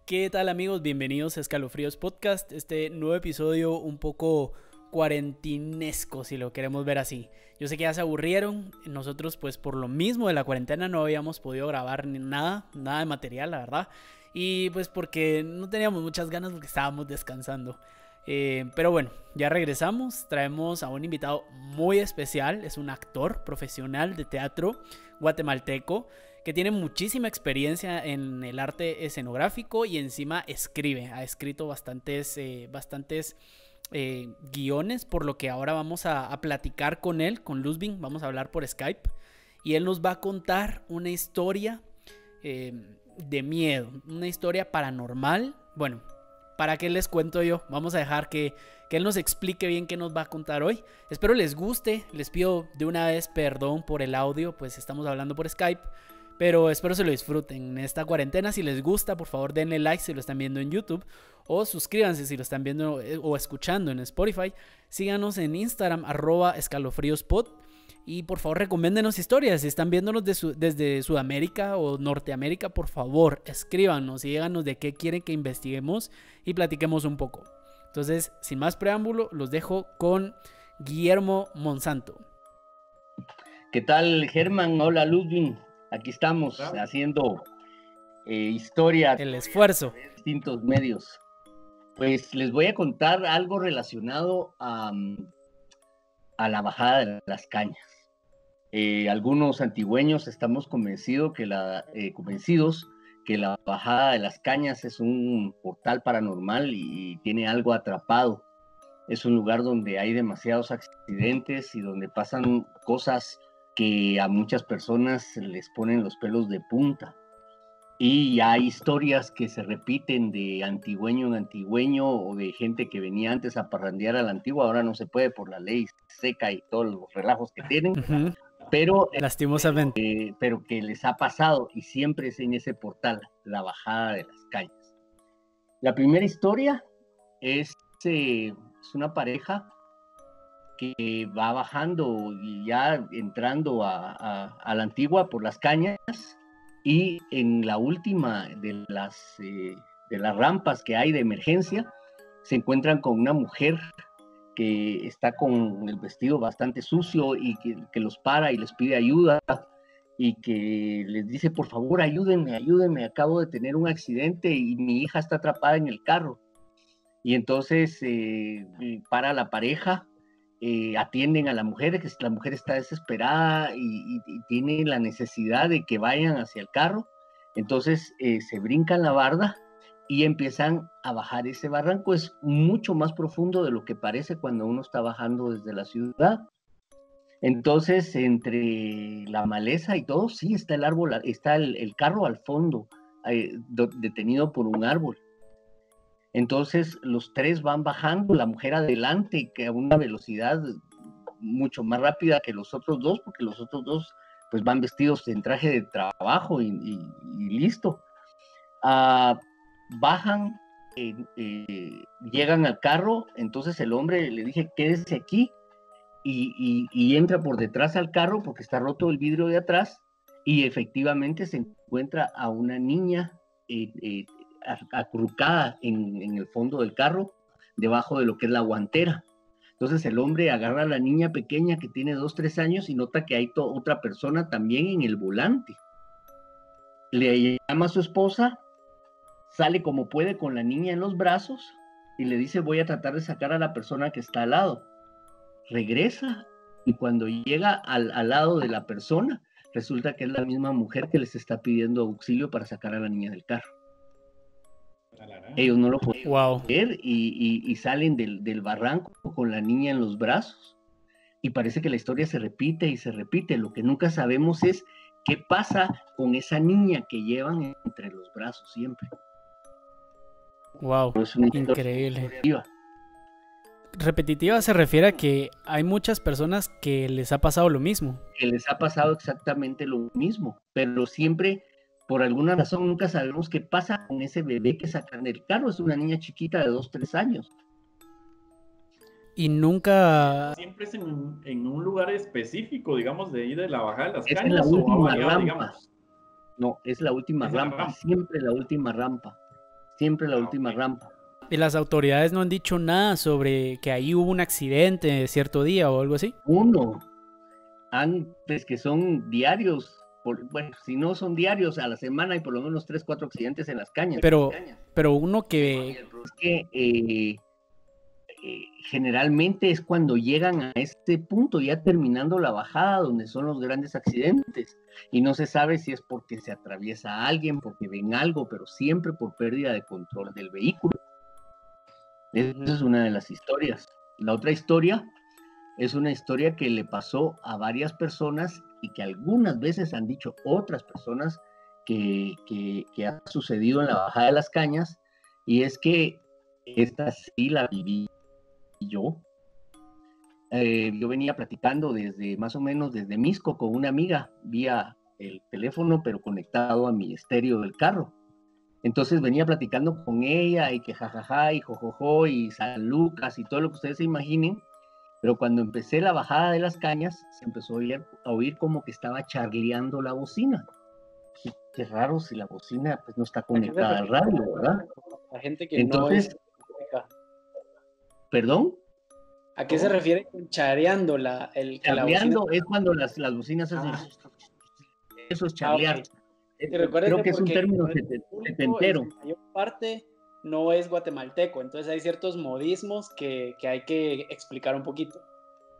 ¿Qué tal amigos? Bienvenidos a Escalofríos Podcast, este nuevo episodio un poco cuarentinesco si lo queremos ver así. Yo sé que ya se aburrieron, nosotros pues por lo mismo de la cuarentena no habíamos podido grabar nada de material, la verdad. Y pues porque no teníamos muchas ganas porque estábamos descansando. Pero bueno, ya regresamos, traemos a un invitado muy especial, es un actor profesional de teatro guatemalteco que tiene muchísima experiencia en el arte escenográfico y encima escribe, ha escrito bastantes guiones, por lo que ahora vamos a platicar con él, con Luzbin, vamos a hablar por Skype y él nos va a contar una historia de miedo, una historia paranormal. Bueno, ¿para qué les cuento yo? Vamos a dejar que él nos explique bien qué nos va a contar hoy. Espero les guste, les pido de una vez perdón por el audio, pues estamos hablando por Skype, pero espero se lo disfruten en esta cuarentena. Si les gusta, por favor denle like si lo están viendo en YouTube, o suscríbanse si lo están viendo o escuchando en Spotify. Síganos en Instagram, @escalofríospod. Y por favor recomiéndenos historias. Si están viéndonos desde Sudamérica o Norteamérica, por favor escríbanos y díganos de qué quieren que investiguemos y platiquemos un poco. Entonces, sin más preámbulo, los dejo con Guillermo Monsanto. ¿Qué tal, Germán? Hola, Ludwig. Aquí estamos haciendo historia. El esfuerzo. En distintos medios. Pues les voy a contar algo relacionado a la bajada de las cañas. Algunos antigüeños estamos convencidos que la bajada de las cañas es un portal paranormal y tiene algo atrapado. Es un lugar donde hay demasiados accidentes y donde pasan cosas que a muchas personas les ponen los pelos de punta. Y hay historias que se repiten de antigüeño en antigüeño o de gente que venía antes a parrandear a la antigua. Ahora no se puede por la ley seca y todos los relajos que tienen. Uh-huh. Pero lastimosamente. Pero que les ha pasado y siempre es en ese portal, la bajada de las cañas. La primera historia es una pareja que va bajando y ya entrando a la antigua por las cañas, y en la última de las rampas que hay de emergencia se encuentran con una mujer que está con el vestido bastante sucio y que los para y les pide ayuda y que les dice: por favor, ayúdenme, acabo de tener un accidente y mi hija está atrapada en el carro. Y entonces para la pareja, atienden a la mujer, que la mujer está desesperada y tiene la necesidad de que vayan hacia el carro. Entonces se brincan la barda y empiezan a bajar. Ese barranco es mucho más profundo de lo que parece cuando uno está bajando desde la ciudad. Entonces, entre la maleza y todo, sí está el árbol, está el carro al fondo, detenido por un árbol. Entonces los tres van bajando, la mujer adelante, que a una velocidad mucho más rápida que los otros dos, porque los otros dos pues van vestidos en traje de trabajo y listo. Bajan, llegan al carro. Entonces el hombre le dice: quédese aquí, y entra por detrás al carro porque está roto el vidrio de atrás, y efectivamente se encuentra a una niña acurrucada en el fondo del carro, debajo de lo que es la guantera. Entonces el hombre agarra a la niña pequeña que tiene 2-3 años y nota que hay otra persona también en el volante. Le llama a su esposa, sale como puede con la niña en los brazos y le dice: voy a tratar de sacar a la persona que está al lado. Regresa y cuando llega al lado de la persona, resulta que es la misma mujer que les está pidiendo auxilio para sacar a la niña del carro. Ellos no lo pueden ver y salen del barranco con la niña en los brazos, y parece que la historia se repite y se repite. Lo que nunca sabemos es qué pasa con esa niña que llevan entre los brazos siempre. Wow, increíble. Repetitiva se refiere a que hay muchas personas que les ha pasado lo mismo. Que les ha pasado exactamente lo mismo, pero siempre, por alguna razón, nunca sabemos qué pasa con ese bebé que sacan del carro. Es una niña chiquita de 2-3 años. Y nunca... Siempre es en un lugar específico, digamos, de ahí de la bajada de las cañas. Es la última rampa. Digamos. No, es la última rampa, siempre la última rampa. siempre la última rampa. ¿Y las autoridades no han dicho nada sobre que ahí hubo un accidente cierto día o algo así? Pues que son diarios, bueno, si no son diarios, a la semana hay por lo menos 3, 4 accidentes en las cañas. Pero uno que... Es que generalmente es cuando llegan a este punto, ya terminando la bajada, donde son los grandes accidentes, y no se sabe si es porque se atraviesa a alguien, porque ven algo, pero siempre por pérdida de control del vehículo. Esa es una de las historias. La otra historia es una historia que le pasó a varias personas y que algunas veces han dicho otras personas que ha sucedido en la bajada de las cañas, y es que esta sí la viví yo. Yo venía platicando más o menos desde Misco con una amiga vía el teléfono, pero conectado a mi estéreo del carro. Entonces venía platicando con ella y que jajaja y jojojo y San Lucas y todo lo que ustedes se imaginen, pero cuando empecé la bajada de las cañas se empezó a oír como que estaba charleando la bocina. Qué raro si la bocina pues no está conectada al radio, ¿verdad? La gente que entonces, no es... ¿Perdón? ¿A qué se refiere con chareando charleando? Es cuando las bocinas hacen... Eso es charlear. Creo que es un término setentero. En mayor parte no es guatemalteco, entonces hay ciertos modismos que hay que explicar un poquito.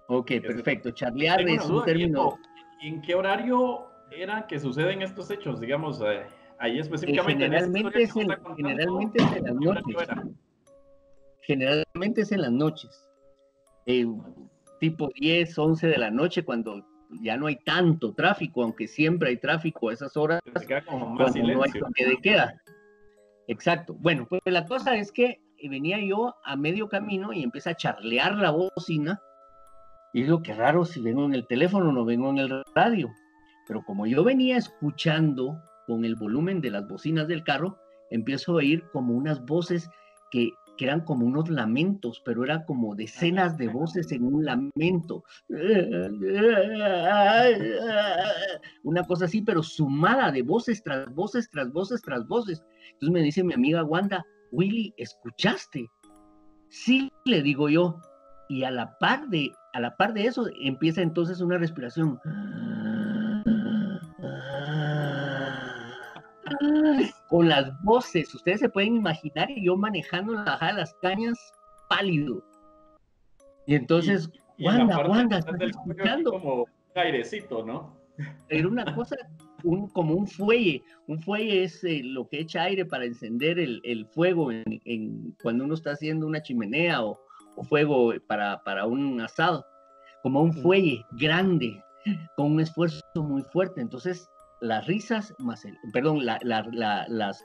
Ok, perfecto. Charlear es un término... ¿En qué horario eran que suceden estos hechos? Digamos, ahí específicamente. Generalmente es en las noches. Generalmente es en las noches. Tipo 10, 11 de la noche, cuando ya no hay tanto tráfico, aunque siempre hay tráfico a esas horas, cuando no hay toque de queda. Exacto. Bueno, pues la cosa es que venía yo a medio camino y empieza a charlear la bocina, y digo, qué raro si vengo en el teléfono, no vengo en el radio. Pero como yo venía escuchando con el volumen de las bocinas del carro, empiezo a oír como unas voces que eran como unos lamentos, pero eran como decenas de voces en un lamento. Una cosa así, pero sumada de voces tras voces, tras voces, tras voces. Entonces me dice mi amiga Wanda, Willy, ¿escuchaste? Sí, le digo yo. Y a la par de eso empieza entonces una respiración. Con las voces, ustedes se pueden imaginar, y yo manejando en la bajada de las cañas, pálido. Y entonces, Wanda, ¿estás escuchando? Como airecito, ¿no? Era una cosa, como un fuelle. Un fuelle es lo que echa aire para encender el fuego cuando uno está haciendo una chimenea o fuego para un asado. Como un fuelle grande, con un esfuerzo muy fuerte. Entonces, las risas, más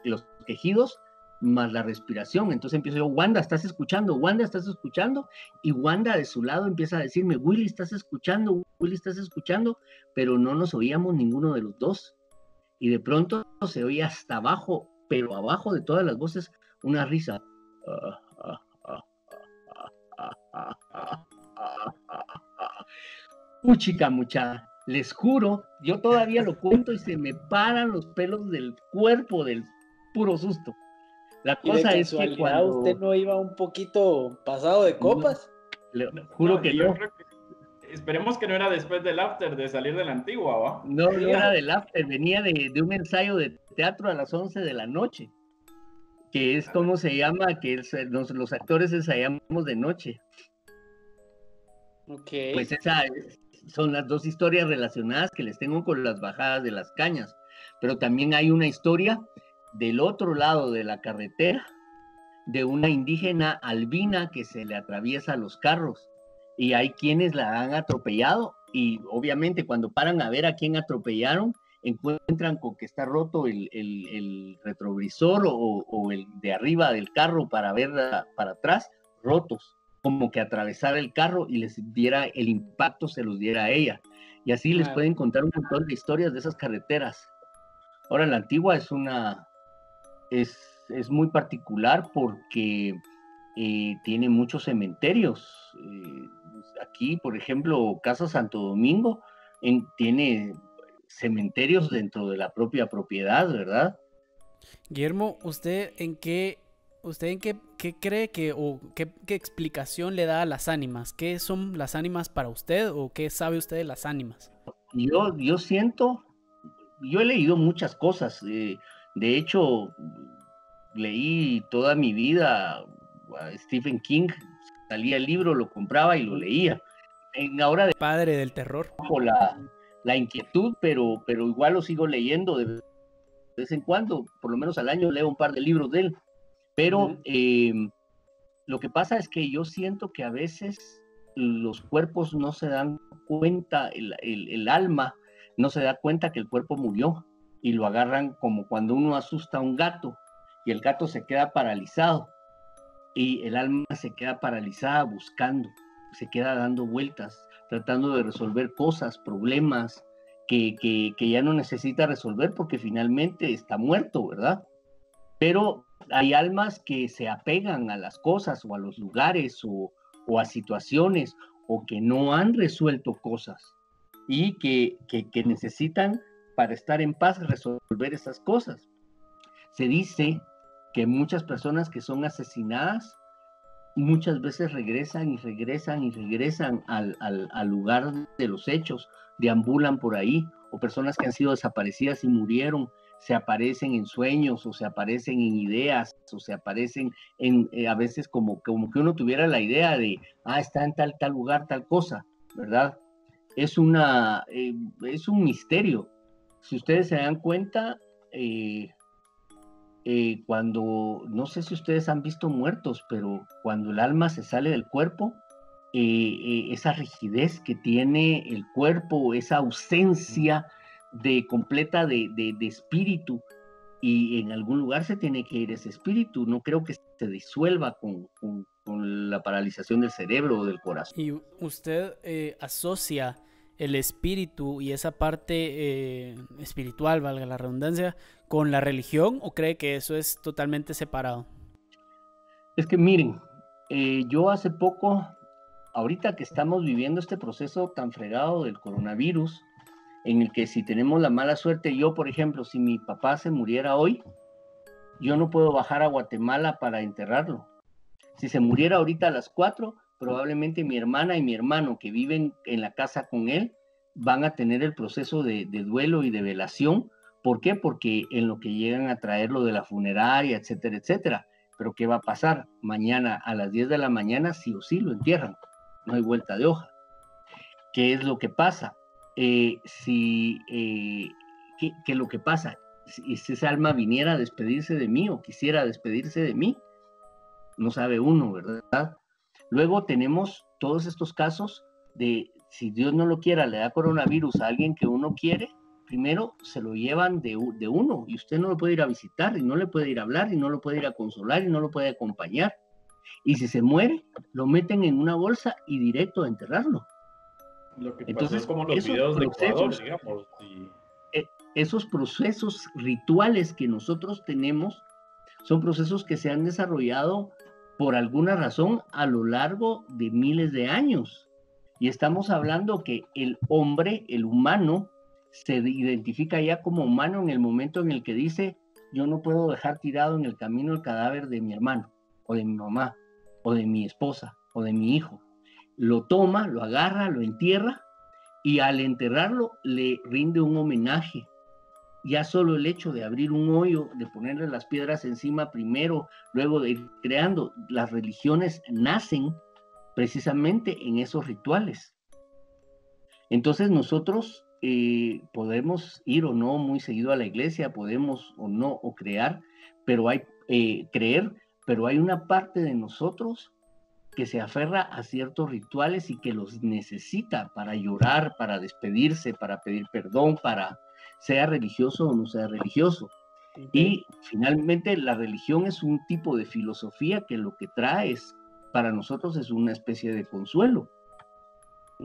los quejidos, más la respiración. Entonces empiezo yo, Wanda, ¿estás escuchando? Wanda, ¿estás escuchando? Y Wanda de su lado empieza a decirme, Willy, ¿estás escuchando? Willy, ¿estás escuchando? Pero no nos oíamos ninguno de los dos. Y de pronto se oía hasta abajo, pero abajo de todas las voces, una risa. Chica, mucha. Les juro, yo todavía lo cuento y se me paran los pelos del cuerpo del puro susto. La cosa es que cuando... ¿Usted no iba un poquito pasado de copas? Juro que no. Esperemos que no era después del after, de salir de la antigua, ¿va? No era del after, venía de un ensayo de teatro a las 11 de la noche, que es como se llama, que los actores ensayamos de noche. Ok. Pues son las dos historias relacionadas que les tengo con las bajadas de las cañas, pero también hay una historia del otro lado de la carretera de una indígena albina que se le atraviesa a los carros y hay quienes la han atropellado y obviamente cuando paran a ver a quién atropellaron encuentran con que está roto el retrovisor o el de arriba del carro para ver para atrás, rotos, como que atravesara el carro y les diera el impacto, se los diera a ella. Y así les pueden contar un montón de historias de esas carreteras. Ahora, la antigua es muy particular porque tiene muchos cementerios. Aquí, por ejemplo, Casa Santo Domingo tiene cementerios dentro de la propia propiedad, ¿verdad? Guillermo, ¿usted en qué ¿Usted en qué cree que, o qué explicación le da a las ánimas? ¿Qué son las ánimas para usted o qué sabe usted de las ánimas? Yo siento, yo he leído muchas cosas. De hecho, leí toda mi vida a Stephen King. Salía el libro, lo compraba y lo leía. Ahora Padre del terror. la inquietud, pero igual lo sigo leyendo de vez en cuando. Por lo menos al año leo un par de libros de él. Pero lo que pasa es que yo siento que a veces los cuerpos no se dan cuenta, el alma no se da cuenta que el cuerpo murió y lo agarran como cuando uno asusta a un gato y el gato se queda paralizado y el alma se queda paralizada buscando, se queda dando vueltas, tratando de resolver cosas, problemas que ya no necesita resolver porque finalmente está muerto, ¿verdad? Pero hay almas que se apegan a las cosas o a los lugares o a situaciones o que no han resuelto cosas y que necesitan para estar en paz resolver esas cosas. Se dice que muchas personas que son asesinadas muchas veces regresan y regresan y regresan al lugar de los hechos, deambulan por ahí, o personas que han sido desaparecidas y murieron, se aparecen en sueños, o se aparecen en ideas, o se aparecen a veces como que uno tuviera la idea de, está en tal lugar, tal cosa, ¿verdad? Es un misterio. Si ustedes se dan cuenta, cuando, no sé si ustedes han visto muertos, pero cuando el alma se sale del cuerpo, esa rigidez que tiene el cuerpo, esa ausencia completa de espíritu, y en algún lugar se tiene que ir ese espíritu. No creo que se disuelva con la paralización del cerebro o del corazón. ¿Y usted asocia el espíritu y esa parte espiritual, valga la redundancia, con la religión o cree que eso es totalmente separado? Es que miren, yo hace poco, ahorita que estamos viviendo este proceso tan fregado del coronavirus, en el que si tenemos la mala suerte, yo por ejemplo, si mi papá se muriera hoy, yo no puedo bajar a Guatemala para enterrarlo. Si se muriera ahorita a las 4, probablemente mi hermana y mi hermano que viven en la casa con él van a tener el proceso de duelo y de velación. ¿Por qué? Porque en lo que llegan a traerlo de la funeraria, etcétera, etcétera. Pero ¿qué va a pasar? Mañana a las 10 de la mañana sí o sí lo entierran. No hay vuelta de hoja. ¿Qué es lo que pasa? ¿Qué es lo que pasa? Si esa alma viniera a despedirse de mí o quisiera despedirse de mí, no sabe uno, ¿verdad? Luego tenemos todos estos casos de, si Dios no lo quiera, le da coronavirus a alguien que uno quiere, primero se lo llevan de uno y usted no lo puede ir a visitar y no le puede ir a hablar y no lo puede ir a consolar y no lo puede acompañar. Y si se muere, lo meten en una bolsa y directo a enterrarlo. Lo que entonces es como los videos de Ecuador, digamos. Esos procesos rituales que nosotros tenemos son procesos que se han desarrollado por alguna razón a lo largo de miles de años. Y estamos hablando que el hombre, el humano, se identifica ya como humano en el momento en el que dice, yo no puedo dejar tirado en el camino el cadáver de mi hermano, o de mi mamá, o de mi esposa, o de mi hijo. Lo toma, lo agarra, lo entierra, y al enterrarlo le rinde un homenaje. Ya solo el hecho de abrir un hoyo, de ponerle las piedras encima primero, luego de ir creando, las religiones nacen precisamente en esos rituales. Entonces nosotros podemos ir o no muy seguido a la iglesia, podemos o no o creer, pero hay una parte de nosotros que se aferra a ciertos rituales y que los necesita para llorar, para despedirse, para pedir perdón, para sea religioso o no sea religioso. Okay. Y finalmente la religión es un tipo de filosofía que lo que trae para nosotros es una especie de consuelo,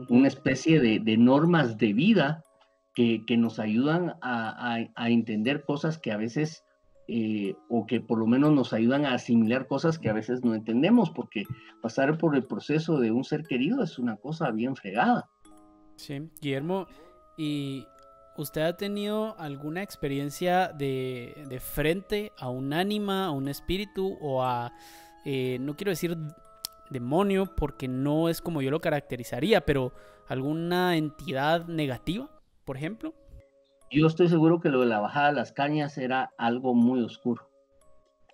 una especie de normas de vida que nos ayudan a entender cosas que a veces, o que por lo menos nos ayudan a asimilar cosas que a veces no entendemos, porque pasar por el proceso de un ser querido es una cosa bien fregada. Sí, Guillermo, y ¿usted ha tenido alguna experiencia de frente a un ánima, a un espíritu o a, no quiero decir demonio porque no es como yo lo caracterizaría, pero alguna entidad negativa, por ejemplo? Yo estoy seguro que lo de la bajada de las cañas era algo muy oscuro.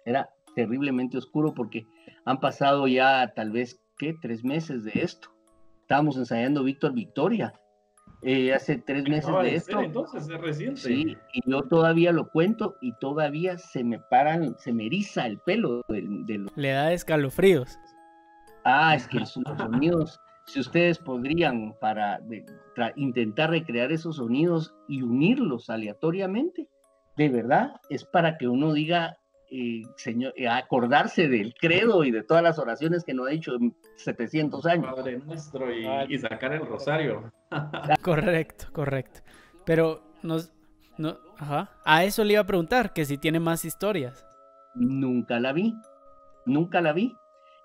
Era terriblemente oscuro porque han pasado ya tal vez, ¿qué? 3 meses de esto. Estábamos ensayando Víctor Victoria. Hace 3 meses de esto. Entonces es reciente. Sí, y yo todavía lo cuento y todavía se me eriza el pelo Le da escalofríos. Es que los sonidos, si ustedes podrían intentar recrear esos sonidos y unirlos aleatoriamente, de verdad, es para que uno diga, Señor, acordarse del credo y de todas las oraciones que no ha dicho en 700 años. Padre nuestro y sacar el rosario. Correcto. Pero a eso le iba a preguntar, que si tiene más historias. Nunca la vi.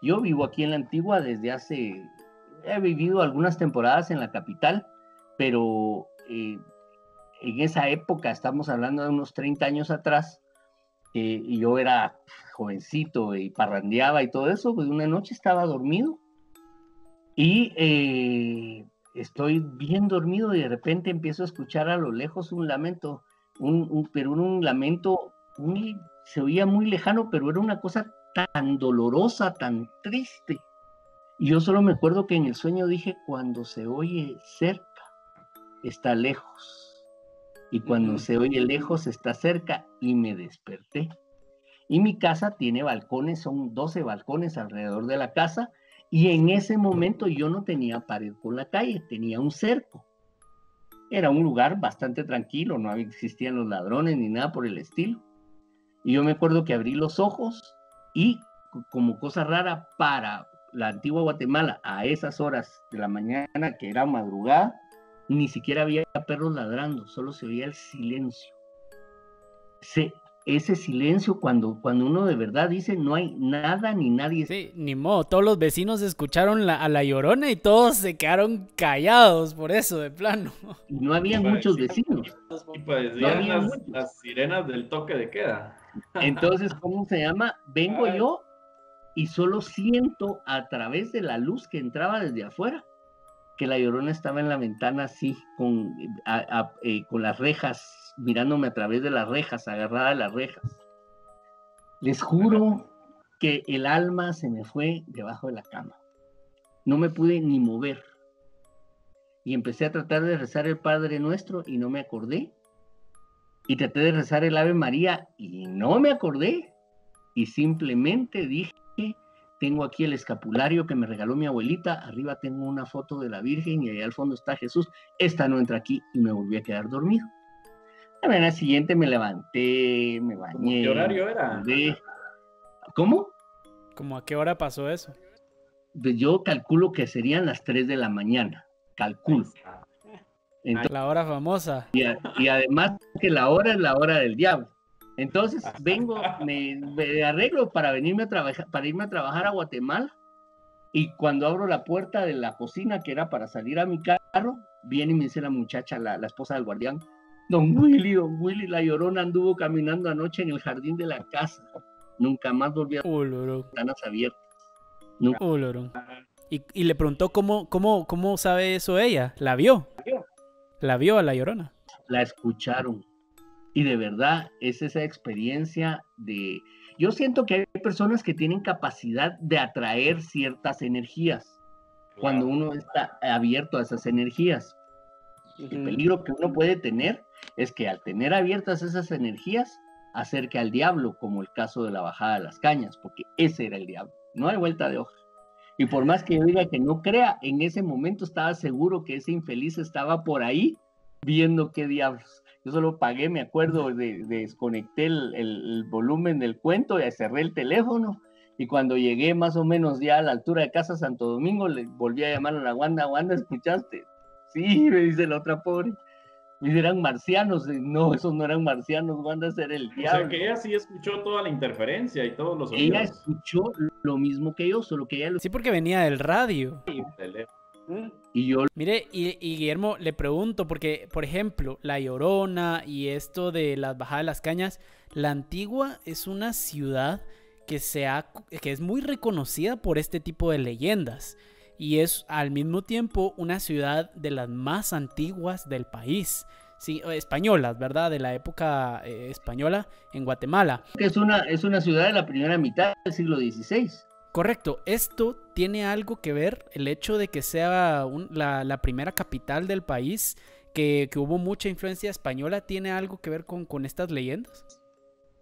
Yo vivo aquí en la Antigua he vivido algunas temporadas en la capital, pero en esa época, estamos hablando de unos 30 años atrás, y yo era jovencito y parrandeaba y todo eso, pues una noche estaba dormido y estoy bien dormido y de repente empiezo a escuchar a lo lejos un lamento, pero un lamento se oía muy lejano, pero era una cosa tan dolorosa, tan triste. Y yo solo me acuerdo que en el sueño dije, cuando se oye cerca, está lejos. Y cuando se oye lejos, está cerca. Y me desperté. Y mi casa tiene balcones, son 12 balcones alrededor de la casa. Y en ese momento yo no tenía pared con la calle, tenía un cerco. Era un lugar bastante tranquilo, no existían los ladrones ni nada por el estilo. Y yo me acuerdo que abrí los ojos y como cosa rara para la antigua Guatemala a esas horas de la mañana, que era madrugada, ni siquiera había perros ladrando, solo se oía el silencio. Ese silencio cuando uno de verdad dice no hay nada ni nadie. Sí, ni modo, todos los vecinos escucharon a la Llorona y todos se quedaron callados por eso, de plano. Y no había muchos vecinos. Y parecían las sirenas del toque de queda. Entonces, ¿cómo se llama? Vengo yo y solo siento a través de la luz que entraba desde afuera que la Llorona estaba en la ventana así, con las rejas, mirándome a través de las rejas, agarrada de las rejas. Les juro que el alma se me fue debajo de la cama. No me pude ni mover. Y empecé a tratar de rezar el Padre Nuestro y no me acordé. Y traté de rezar el Ave María y no me acordé. Y simplemente dije, tengo aquí el escapulario que me regaló mi abuelita, arriba tengo una foto de la Virgen y allá al fondo está Jesús. Esta no entra aquí y me volví a quedar dormido. La mañana siguiente me levanté, me bañé. ¿Qué horario era? ¿Cómo? ¿Cómo a qué hora pasó eso? Pues yo calculo que serían las 3 de la mañana, calculo. Entonces, la hora famosa. Y además que la hora es la hora del diablo. Entonces vengo, me arreglo para irme a trabajar a Guatemala, y cuando abro la puerta de la cocina, que era para salir a mi carro, viene y me dice la muchacha, la esposa del guardián, don Willy, la Llorona anduvo caminando anoche en el jardín de la casa. Nunca más volví a ver las ventanas abiertas. Y le preguntó cómo sabe eso ella. ¿La vio? ¿La vio a la Llorona? La escucharon. Y de verdad es esa experiencia de... Yo siento que hay personas que tienen capacidad de atraer ciertas energías cuando uno está abierto a esas energías. El peligro que uno puede tener es que al tener abiertas esas energías acerque al diablo, como el caso de la bajada de las cañas, porque ese era el diablo. No hay vuelta de hoja. Y por más que yo diga que no crea, en ese momento estaba seguro que ese infeliz estaba por ahí viendo qué diablos. Yo solo pagué, me acuerdo, desconecté el volumen del cuento y cerré el teléfono. Y cuando llegué más o menos ya a la altura de Casa Santo Domingo, le volví a llamar a la Wanda. Wanda, ¿escuchaste? Sí, me dice la otra pobre. Me dice, eran marcianos. No, esos no eran marcianos, Wanda, ese era el diablo. O sea que ella sí escuchó toda la interferencia y todos los sonidos. Ella escuchó lo mismo que yo, solo que ella... Sí, porque venía del radio. Y yo... Mire, y Guillermo, le pregunto, porque, por ejemplo, La Llorona y esto de las bajadas de las cañas, La Antigua es una ciudad que es muy reconocida por este tipo de leyendas. Y es al mismo tiempo una ciudad de las más antiguas del país. Sí, españolas, ¿verdad? De la época española en Guatemala. Es una ciudad de la primera mitad del siglo XVI. Correcto. ¿Esto tiene algo que ver, el hecho de que sea la primera capital del país, que hubo mucha influencia española, tiene algo que ver con estas leyendas?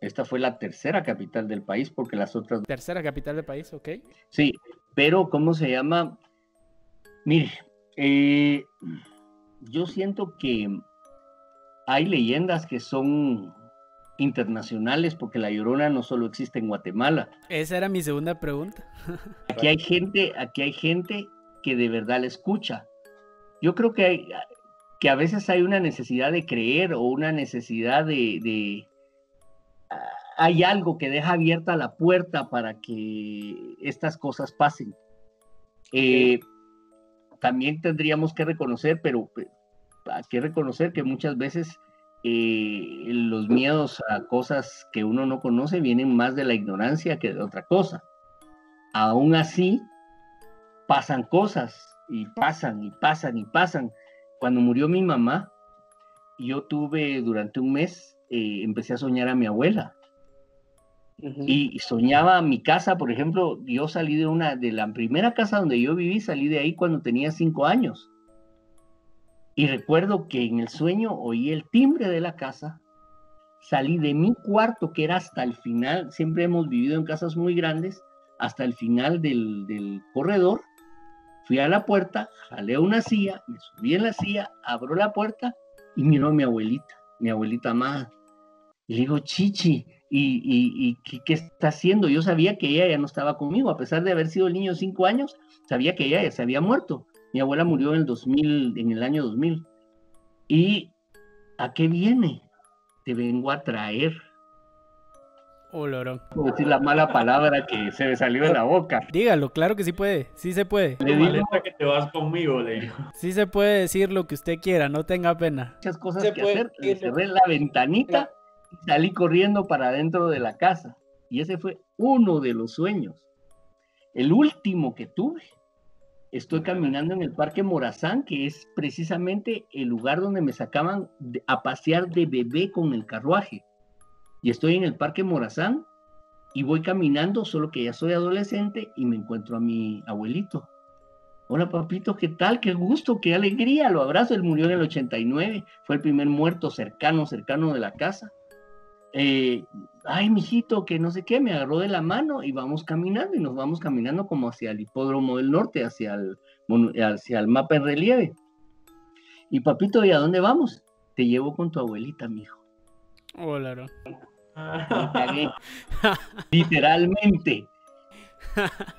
Esta fue la tercera capital del país, porque las otras... Tercera capital del país, ok. Sí, pero ¿cómo se llama? Mire, yo siento que hay leyendas que son internacionales, porque La Llorona no solo existe en Guatemala. Esa era mi segunda pregunta. Aquí hay gente que de verdad la escucha. Yo creo que a veces hay una necesidad de creer o una necesidad hay algo que deja abierta la puerta para que estas cosas pasen. También tendríamos que reconocer, pero hay que reconocer que muchas veces los miedos a cosas que uno no conoce vienen más de la ignorancia que de otra cosa. Aún así, pasan cosas y pasan y pasan y pasan. Cuando murió mi mamá, yo tuve durante un mes, empecé a soñar a mi abuela. Y soñaba mi casa, por ejemplo, yo salí de la primera casa donde yo viví, salí de ahí cuando tenía 5 años. Y recuerdo que en el sueño oí el timbre de la casa, salí de mi cuarto, que era hasta el final, siempre hemos vivido en casas muy grandes, hasta el final del corredor, fui a la puerta, jalé una silla, me subí en la silla, abro la puerta y miro a mi abuelita amada. Y le digo, Chichi, ¿y qué está haciendo? Yo sabía que ella ya no estaba conmigo, a pesar de haber sido el niño de 5 años, sabía que ella ya se había muerto. Mi abuela murió en el año 2000. ¿Y a qué viene? Te vengo a traer. Oh, lorón. Puedo decir la mala palabra que se me salió de la boca. Dígalo, claro que sí puede, sí se puede. Le digo que te vas conmigo, le digo. Sí se puede decir lo que usted quiera, no tenga pena. Muchas cosas que hacer. Le cerré la ventanita y salí corriendo para adentro de la casa. Y ese fue uno de los sueños. El último que tuve. Estoy caminando en el Parque Morazán, que es precisamente el lugar donde me sacaban a pasear de bebé con el carruaje. Y estoy en el Parque Morazán y voy caminando, solo que ya soy adolescente y me encuentro a mi abuelito. Hola, papito, ¿qué tal? Qué gusto, qué alegría. Lo abrazo. Él murió en el 89. Fue el primer muerto cercano de la casa. Ay, mijito, que no sé qué, me agarró de la mano y vamos caminando y nos vamos caminando como hacia el Hipódromo del Norte, hacia el mapa en relieve. Y papito, ¿y a dónde vamos? Te llevo con tu abuelita, mijo. Hola, no. Me cagué. Literalmente.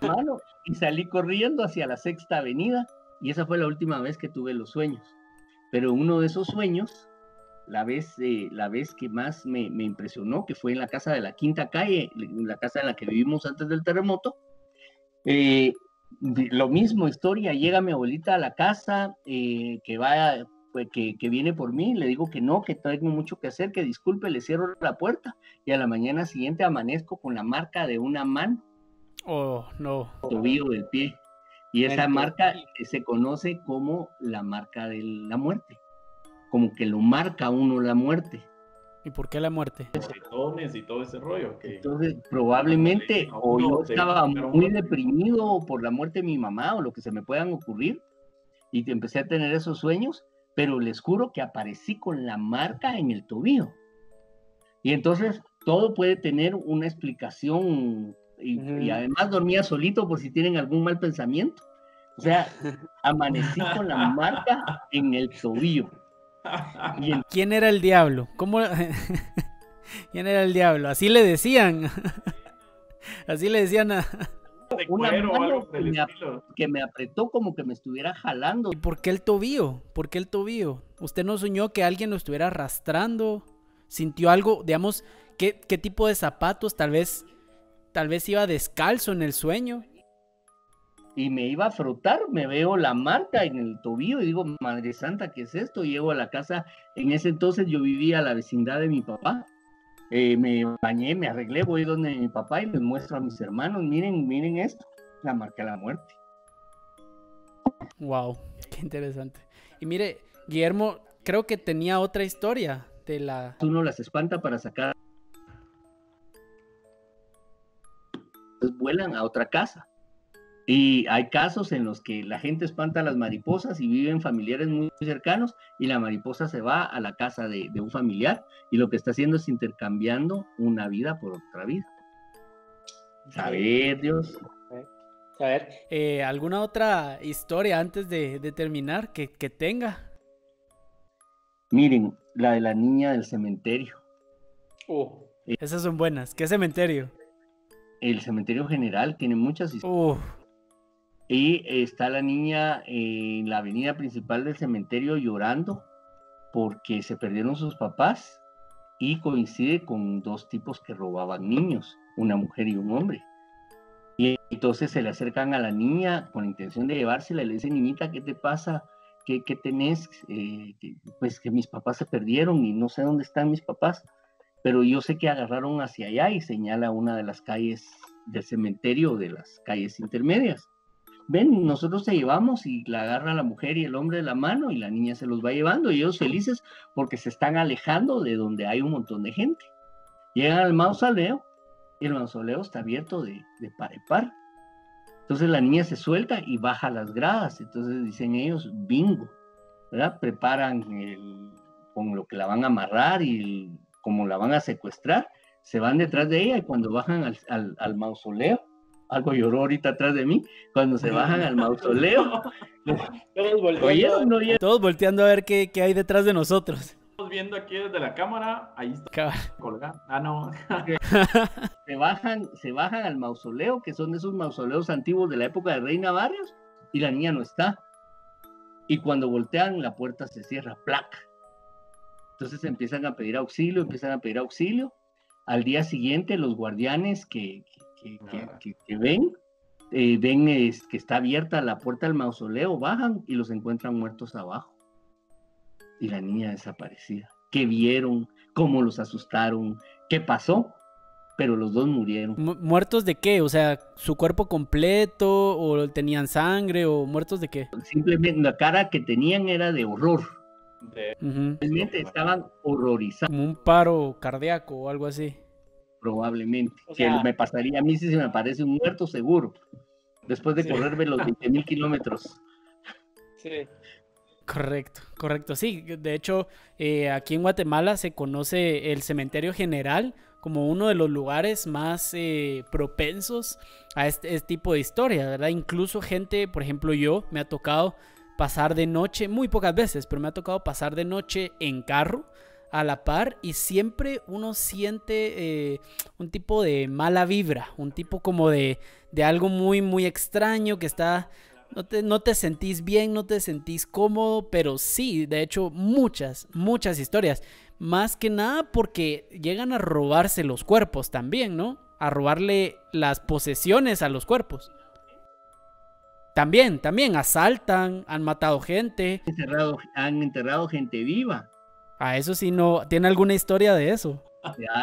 Mano, y salí corriendo hacia la Sexta Avenida y esa fue la última vez que tuve los sueños. Pero uno de esos sueños, la vez que más me impresionó, que fue en la casa de la Quinta Calle, la casa en la que vivimos antes del terremoto. Lo mismo, historia, llega mi abuelita a la casa, que viene por mí, le digo que no, que tengo mucho que hacer, que disculpe, le cierro la puerta, y a la mañana siguiente amanezco con la marca de una mano. Oh, no. Tobillo del pie. Y esa marca se conoce como la marca de la muerte. Como que lo marca a uno la muerte. ¿Y por qué la muerte? Y todo ese rollo. Entonces, probablemente, o yo estaba muy deprimido por la muerte de mi mamá, o lo que se me puedan ocurrir, y empecé a tener esos sueños, pero les juro que aparecí con la marca en el tobillo. Y entonces, todo puede tener una explicación, y además dormía solito por si tienen algún mal pensamiento. O sea, amanecí con la marca en el tobillo. ¿Quién era el diablo? ¿Cómo? ¿Quién era el diablo? Así le decían. Así le decían a... Una mano que me apretó como que me estuviera jalando. ¿Y por qué el tobillo? ¿Por qué el tobillo? ¿Usted no soñó que alguien lo estuviera arrastrando? ¿Sintió algo? Digamos, ¿qué tipo de zapatos? Tal vez iba descalzo en el sueño. y me iba a frotar, me veo la marca en el tobillo y digo, Madre Santa, ¿qué es esto? Llego a la casa, en ese entonces yo vivía a la vecindad de mi papá, me bañé, me arreglé, voy donde mi papá y les muestro a mis hermanos, miren esto, la marca de la muerte. Wow, qué interesante. Y mire, Guillermo, creo que tenía otra historia de la... Uno las espanta para sacar, pues vuelan a otra casa. Y hay casos en los que la gente espanta a las mariposas y viven familiares muy cercanos y la mariposa se va a la casa de un familiar y lo que está haciendo es intercambiando una vida por otra vida. Saber, Dios. A ver. ¿Alguna otra historia antes de terminar que tenga? Miren, la de la niña del cementerio. Esas son buenas. ¿Qué cementerio? El cementerio general tiene muchas historias. Y está la niña en la avenida principal del cementerio llorando porque se perdieron sus papás y coincide con dos tipos que robaban niños, una mujer y un hombre. Y entonces se le acercan a la niña con la intención de llevársela y le dicen, niñita, ¿qué te pasa? ¿Qué tenés? Pues que mis papás se perdieron y no sé dónde están mis papás, pero yo sé que agarraron hacia allá y señala una de las calles del cementerio, de las calles intermedias. Ven, nosotros te llevamos y la agarra la mujer y el hombre de la mano y la niña se los va llevando y ellos felices porque se están alejando de donde hay un montón de gente. Llegan al mausoleo y el mausoleo está abierto de par en par. Entonces la niña se suelta y baja las gradas. Entonces dicen ellos, bingo, ¿verdad? Preparan con lo que la van a amarrar y como la van a secuestrar, se van detrás de ella y cuando bajan al mausoleo, algo lloró ahorita atrás de mí, cuando se bajan al mausoleo, todos volteando a ver qué hay detrás de nosotros. Estamos viendo aquí desde la cámara, ahí está colgado. Ah, no. se bajan al mausoleo, que son de esos mausoleos antiguos de la época de Reina Barrios, y la niña no está. Y cuando voltean, la puerta se cierra, ¡plac! Entonces empiezan a pedir auxilio. Al día siguiente, los guardianes que ven que está abierta la puerta del mausoleo, bajan y los encuentran muertos abajo. Y la niña desaparecida. ¿Qué vieron? ¿Cómo los asustaron? ¿Qué pasó? Pero los dos murieron. ¿Muertos de qué? O sea, ¿su cuerpo completo? ¿O tenían sangre? ¿O muertos de qué? Simplemente la cara que tenían era de horror. Realmente estaban horrorizados. Como un paro cardíaco o algo así. Probablemente. O sea, que me pasaría a mí si se me aparece un muerto, seguro. Después de correrme los 20,000 kilómetros. Sí. Correcto. Sí, de hecho, aquí en Guatemala se conoce el cementerio general como uno de los lugares más propensos a este tipo de historia, ¿verdad? Incluso gente, por ejemplo, yo me ha tocado pasar de noche, muy pocas veces, pero me ha tocado pasar de noche en carro a la par y siempre uno siente un tipo de mala vibra, un tipo como de algo muy, muy extraño que está... No te sentís bien, no te sentís cómodo, pero sí, de hecho, muchas historias. Más que nada porque llegan a robarse los cuerpos también, ¿no? A robarle las posesiones a los cuerpos. También asaltan, han matado gente. Han enterrado gente viva. A eso sí no, ¿tiene alguna historia de eso?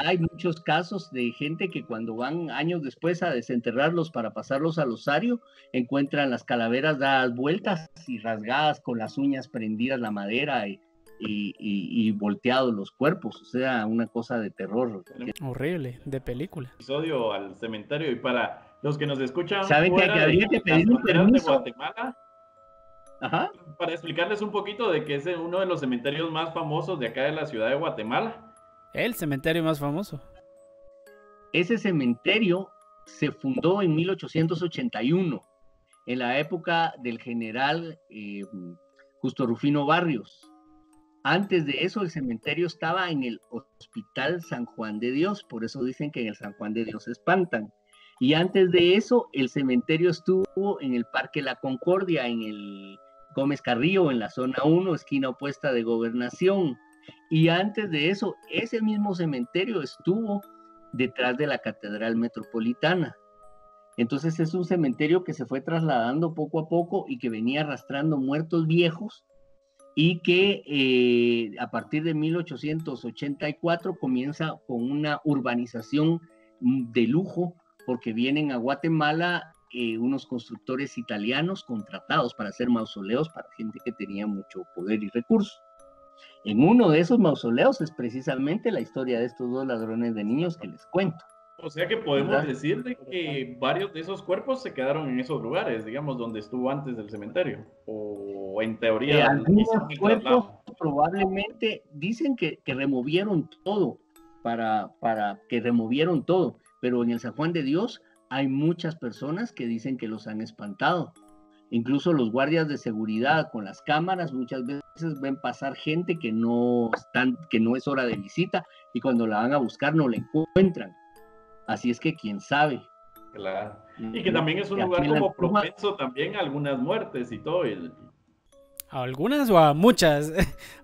Hay muchos casos de gente que cuando van años después a desenterrarlos para pasarlos al osario, encuentran las calaveras dadas vueltas y rasgadas con las uñas prendidas la madera y volteados los cuerpos. O sea, una cosa de terror. Horrible, de película. Episodio al cementerio y para los que nos escuchan ¿saben que habría que pedir un permiso? De Guatemala, ajá, para explicarles un poquito de que es uno de los cementerios más famosos de acá de la ciudad de Guatemala. El cementerio más famoso. Ese cementerio se fundó en 1881, en la época del general Justo Rufino Barrios. Antes de eso, el cementerio estaba en el Hospital San Juan de Dios, por eso dicen que en el San Juan de Dios se espantan. Y antes de eso, el cementerio estuvo en el Parque La Concordia, en el Gómez Carrillo, en la zona 1, esquina opuesta de Gobernación. Y antes de eso, ese mismo cementerio estuvo detrás de la Catedral Metropolitana. Entonces es un cementerio que se fue trasladando poco a poco y que venía arrastrando muertos viejos y que a partir de 1884 comienza con una urbanización de lujo porque vienen a Guatemala unos constructores italianos contratados para hacer mausoleos para gente que tenía mucho poder y recursos. En uno de esos mausoleos es precisamente la historia de estos dos ladrones de niños que les cuento. O sea que podemos decir de que varios de esos cuerpos se quedaron en esos lugares, digamos, donde estuvo antes del cementerio. O en teoría... algunos cuerpos probablemente dicen que removieron todo, que removieron todo, pero en el San Juan de Dios hay muchas personas que dicen que los han espantado. Incluso los guardias de seguridad con las cámaras muchas veces ven pasar gente que no es hora de visita y cuando la van a buscar no la encuentran. Así es que quién sabe. Claro. Y que también es un lugar como propenso también a algunas muertes y todo. ¿A algunas o a muchas?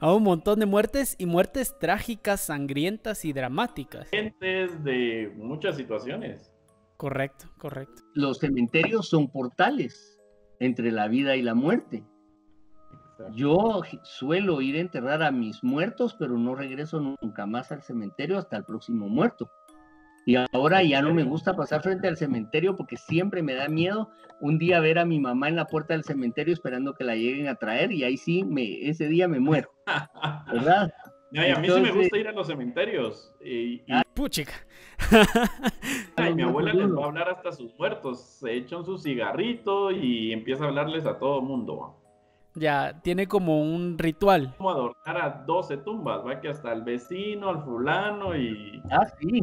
A un montón de muertes y muertes trágicas, sangrientas y dramáticas. Gentes de muchas situaciones. Correcto, correcto. Los cementerios son portales entre la vida y la muerte. Exacto. Yo suelo ir a enterrar a mis muertos, pero no regreso nunca más al cementerio hasta el próximo muerto. Y ahora ya no me gusta pasar frente al cementerio porque siempre me da miedo un día ver a mi mamá en la puerta del cementerio esperando que la lleguen a traer y ahí sí, ese día me muero. ¿Verdad? No, y a mí sí me gusta ir a los cementerios. Puchica. Y mi abuela les va a hablar hasta sus muertos. Se echan su cigarrito y empieza a hablarles a todo mundo. Ya, tiene como un ritual. Como adornar a 12 tumbas, va que hasta el vecino, al fulano y... Ah, sí.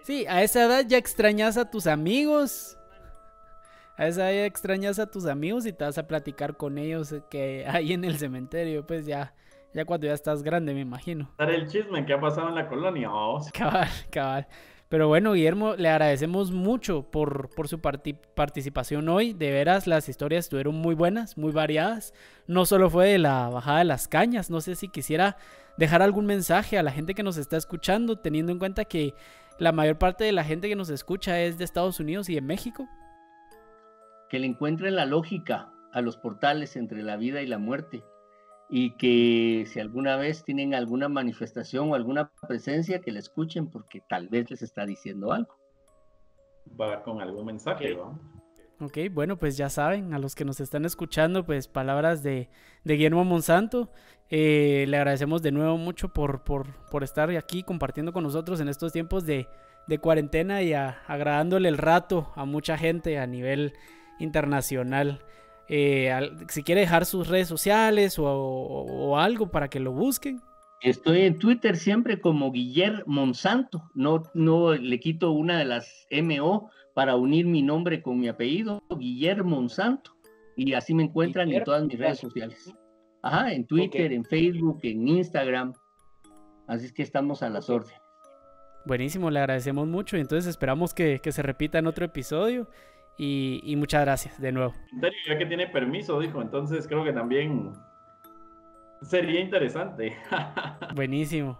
Sí, a esa edad ya extrañas a tus amigos. A esa edad ya extrañas a tus amigos y te vas a platicar con ellos que hay en el cementerio. Pues ya cuando ya estás grande, me imagino. Dar el chisme que ha pasado en la colonia. Oh. Cabal. Pero bueno, Guillermo, le agradecemos mucho por su participación hoy. De veras, las historias estuvieron muy buenas, muy variadas. No solo fue de la bajada de las cañas. No sé si quisiera dejar algún mensaje a la gente que nos está escuchando, teniendo en cuenta que la mayor parte de la gente que nos escucha es de Estados Unidos y de México. Que le encuentren la lógica a los portales entre la vida y la muerte. Y que si alguna vez tienen alguna manifestación o alguna presencia, que la escuchen porque tal vez les está diciendo algo. Va con algún mensaje, ¿no? Ok, bueno, pues ya saben, a los que nos están escuchando, pues palabras de Guillermo Monsanto. Le agradecemos de nuevo mucho por estar aquí compartiendo con nosotros en estos tiempos de cuarentena y agradándole el rato a mucha gente a nivel internacional. Si quiere dejar sus redes sociales o algo para que lo busquen. Estoy en Twitter siempre como Guillermo Monsanto. No le quito una de las MO para unir mi nombre con mi apellido, Guillermo Monsanto. Y así me encuentran en todas mis redes sociales. Ajá, en Twitter, en Facebook, en Instagram. Así es que estamos a las órdenes. Buenísimo, le agradecemos mucho. Entonces esperamos que se repita en otro episodio. Y muchas gracias de nuevo. Ya que tiene permiso, dijo, entonces creo que también sería interesante. Buenísimo.